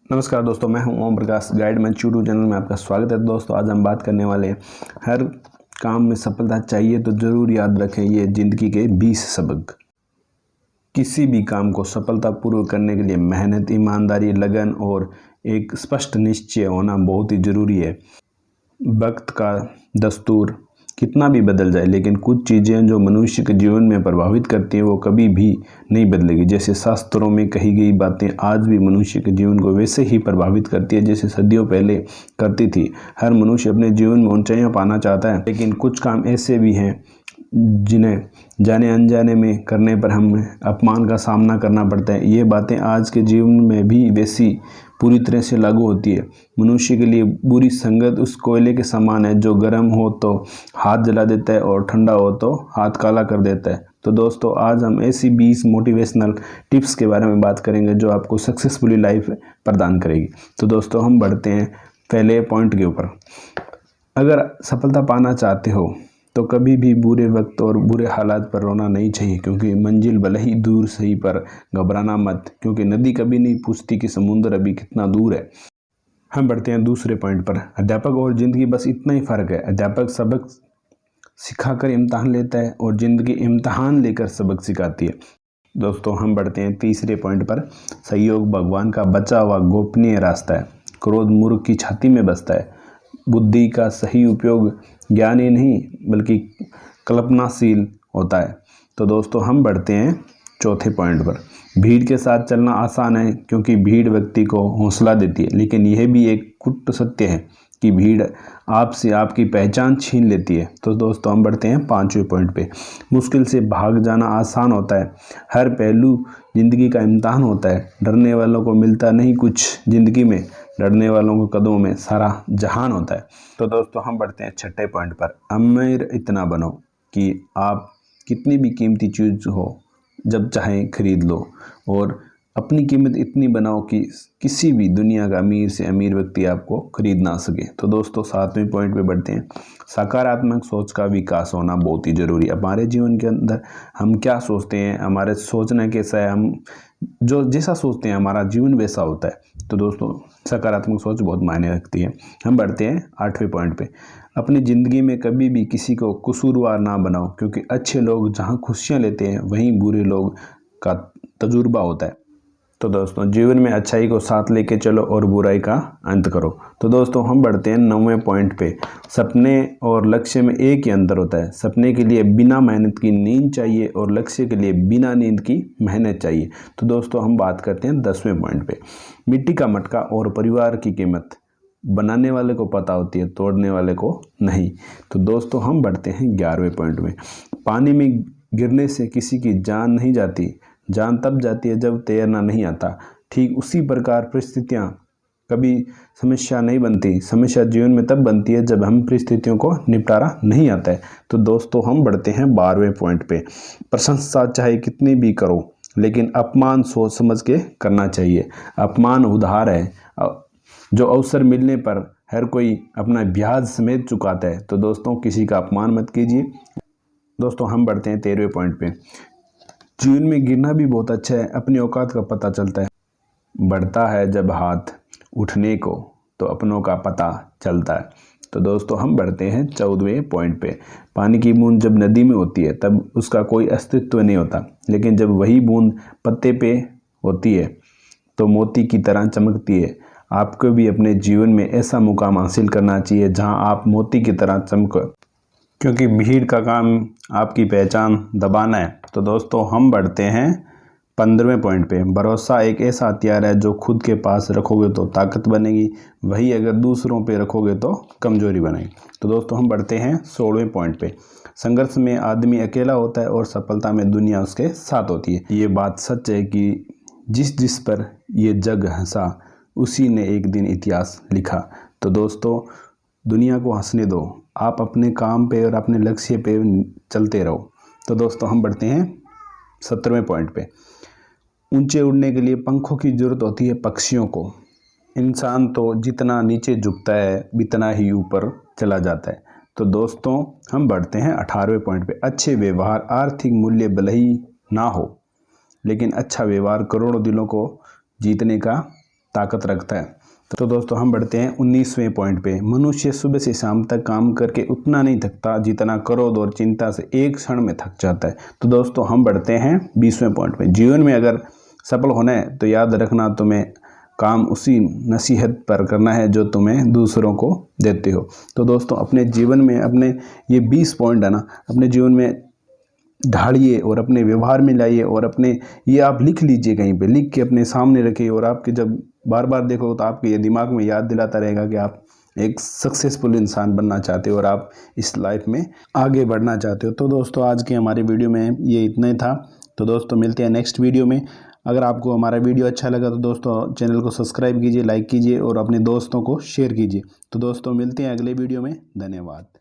नमस्कार दोस्तों, मैं हूं ओम प्रकाश। गाइड मंच यूट्यूब चैनल में आपका स्वागत है। दोस्तों आज हम बात करने वाले हैं, हर काम में सफलता चाहिए तो ज़रूर याद रखें ये ज़िंदगी के 20 सबक। किसी भी काम को सफलतापूर्वक करने के लिए मेहनत, ईमानदारी, लगन और एक स्पष्ट निश्चय होना बहुत ही ज़रूरी है। वक्त का दस्तूर कितना भी बदल जाए, लेकिन कुछ चीज़ें जो मनुष्य के जीवन में प्रभावित करती हैं वो कभी भी नहीं बदलेगी। जैसे शास्त्रों में कही गई बातें आज भी मनुष्य के जीवन को वैसे ही प्रभावित करती है जैसे सदियों पहले करती थी। हर मनुष्य अपने जीवन में ऊंचाइयां पाना चाहता है, लेकिन कुछ काम ऐसे भी हैं जिन्हें जाने अनजाने में करने पर हमें अपमान का सामना करना पड़ता है। ये बातें आज के जीवन में भी वैसी पूरी तरह से लागू होती है। मनुष्य के लिए बुरी संगत उस कोयले के समान है जो गर्म हो तो हाथ जला देता है और ठंडा हो तो हाथ काला कर देता है। तो दोस्तों आज हम ऐसी 20 मोटिवेशनल टिप्स के बारे में बात करेंगे जो आपको सक्सेसफुली लाइफ प्रदान करेगी। तो दोस्तों हम बढ़ते हैं पहले पॉइंट के ऊपर। अगर सफलता पाना चाहते हो तो कभी भी बुरे वक्त और बुरे हालात पर रोना नहीं चाहिए, क्योंकि मंजिल भले ही दूर सही पर घबराना मत, क्योंकि नदी कभी नहीं पूछती कि समुद्र अभी कितना दूर है। हम बढ़ते हैं दूसरे पॉइंट पर। अध्यापक और ज़िंदगी बस इतना ही फ़र्क है। अध्यापक सबक सिखाकर इम्तहान लेता है और ज़िंदगी इम्तहान लेकर सबक सिखाती है। दोस्तों हम बढ़ते हैं तीसरे पॉइंट पर। सहयोग भगवान का बचा हुआ गोपनीय रास्ता है। क्रोध मूर्ख की छाती में बसता है। बुद्धि का सही उपयोग ज्ञान ही नहीं बल्कि कल्पनाशील होता है। तो दोस्तों हम बढ़ते हैं चौथे पॉइंट पर। भीड़ के साथ चलना आसान है क्योंकि भीड़ व्यक्ति को हौसला देती है, लेकिन यह भी एक कुट सत्य है कि भीड़ आपसे आपकी पहचान छीन लेती है। तो दोस्तों हम बढ़ते हैं पांचवें पॉइंट पे। मुश्किल से भाग जाना आसान होता है। हर पहलू जिंदगी का इम्तहान होता है। डरने वालों को मिलता नहीं कुछ जिंदगी में, डरने वालों के कदमों में सारा जहान होता है। तो दोस्तों हम बढ़ते हैं छठे पॉइंट पर। अमीर इतना बनो कि आप कितनी भी कीमती चीज़ हो जब चाहें खरीद लो, और अपनी कीमत इतनी बनाओ कि किसी भी दुनिया का अमीर से अमीर व्यक्ति आपको खरीद ना सके। तो दोस्तों सातवें पॉइंट पे बढ़ते हैं। सकारात्मक सोच का विकास होना बहुत ही ज़रूरी है। हमारे जीवन के अंदर हम क्या सोचते हैं, हमारे सोचना कैसा है, हम जो जैसा सोचते हैं हमारा जीवन वैसा होता है। तो दोस्तों सकारात्मक सोच बहुत मायने रखती है। हम बढ़ते हैं आठवें पॉइंट पे। अपनी ज़िंदगी में कभी भी किसी को कसूरवार ना बनाओ, क्योंकि अच्छे लोग जहाँ खुशियाँ लेते हैं वहीं बुरे लोग का तजुर्बा होता है। तो दोस्तों जीवन में अच्छाई को साथ लेके चलो और बुराई का अंत करो। तो दोस्तों हम बढ़ते हैं 9वें पॉइंट पे। सपने और लक्ष्य में एक ही अंतर होता है। सपने के लिए बिना मेहनत की नींद चाहिए और लक्ष्य के लिए बिना नींद की मेहनत चाहिए। तो दोस्तों हम बात करते हैं 10वें पॉइंट पे। मिट्टी का मटका और परिवार की कीमत बनाने वाले को पता होती है, तोड़ने वाले को नहीं। तो दोस्तों हम बढ़ते हैं 11वें पॉइंट में। पानी में गिरने से किसी की जान नहीं जाती, जान तब जाती है जब तैरना नहीं आता। ठीक उसी प्रकार परिस्थितियाँ कभी समस्या नहीं बनती। समस्या जीवन में तब बनती है जब हम परिस्थितियों को निपटारा नहीं आता है। तो दोस्तों हम बढ़ते हैं 12वें पॉइंट पे। प्रशंसा चाहे कितनी भी करो, लेकिन अपमान सोच समझ के करना चाहिए। अपमान उधार है जो अवसर मिलने पर हर कोई अपना ब्याज समेत चुकाता है। तो दोस्तों किसी का अपमान मत कीजिए। दोस्तों हम बढ़ते हैं 13वें पॉइंट पे। जीवन में गिरना भी बहुत अच्छा है, अपनी औकात का पता चलता है। बढ़ता है जब हाथ उठने को तो अपनों का पता चलता है। तो दोस्तों हम बढ़ते हैं 14वें पॉइंट पे। पानी की बूंद जब नदी में होती है तब उसका कोई अस्तित्व नहीं होता, लेकिन जब वही बूंद पत्ते पे होती है तो मोती की तरह चमकती है। आपको भी अपने जीवन में ऐसा मुकाम हासिल करना चाहिए जहां आप मोती की तरह चमको, क्योंकि भीड़ का काम आपकी पहचान दबाना है। तो दोस्तों हम बढ़ते हैं 15वें पॉइंट पे। भरोसा एक ऐसा हथियार है जो खुद के पास रखोगे तो ताकत बनेगी, वही अगर दूसरों पे रखोगे तो कमजोरी बनेगी। तो दोस्तों हम बढ़ते हैं 16वें पॉइंट पे। संघर्ष में आदमी अकेला होता है और सफलता में दुनिया उसके साथ होती है। ये बात सच है कि जिस जिस पर ये जग हंसा उसी ने एक दिन इतिहास लिखा। तो दोस्तों दुनिया को हंसने दो, आप अपने काम पे और अपने लक्ष्य पे चलते रहो। तो दोस्तों हम बढ़ते हैं 17वें पॉइंट पे। ऊंचे उड़ने के लिए पंखों की जरूरत होती है पक्षियों को। इंसान तो जितना नीचे झुकता है उतना ही ऊपर चला जाता है। तो दोस्तों हम बढ़ते हैं 18वें पॉइंट पे। अच्छे व्यवहार आर्थिक मूल्य भले ही ना हो, लेकिन अच्छा व्यवहार करोड़ों दिलों को जीतने का ताकत रखता है। तो दोस्तों हम बढ़ते हैं 19वें पॉइंट पे। मनुष्य सुबह से शाम तक काम करके उतना नहीं थकता जितना क्रोध और चिंता से एक क्षण में थक जाता है। तो दोस्तों हम बढ़ते हैं 20वें पॉइंट पे। जीवन में अगर सफल होना है तो याद रखना तुम्हें काम उसी नसीहत पर करना है जो तुम्हें दूसरों को देते हो। तो दोस्तों अपने जीवन में अपने ये 20 पॉइंट है ना, अपने जीवन में ढालिए और अपने व्यवहार में लाइए और अपने ये आप लिख लीजिए, कहीं पे लिख के अपने सामने रखिए। और आपके जब बार बार देखो तो आपके ये दिमाग में याद दिलाता रहेगा कि आप एक सक्सेसफुल इंसान बनना चाहते हो और आप इस लाइफ में आगे बढ़ना चाहते हो। तो दोस्तों आज के हमारे वीडियो में ये इतना ही था। तो दोस्तों मिलते हैं नेक्स्ट वीडियो में। अगर आपको हमारा वीडियो अच्छा लगा तो दोस्तों चैनल को सब्सक्राइब कीजिए, लाइक कीजिए और अपने दोस्तों को शेयर कीजिए। तो दोस्तों मिलते हैं अगले वीडियो में। धन्यवाद।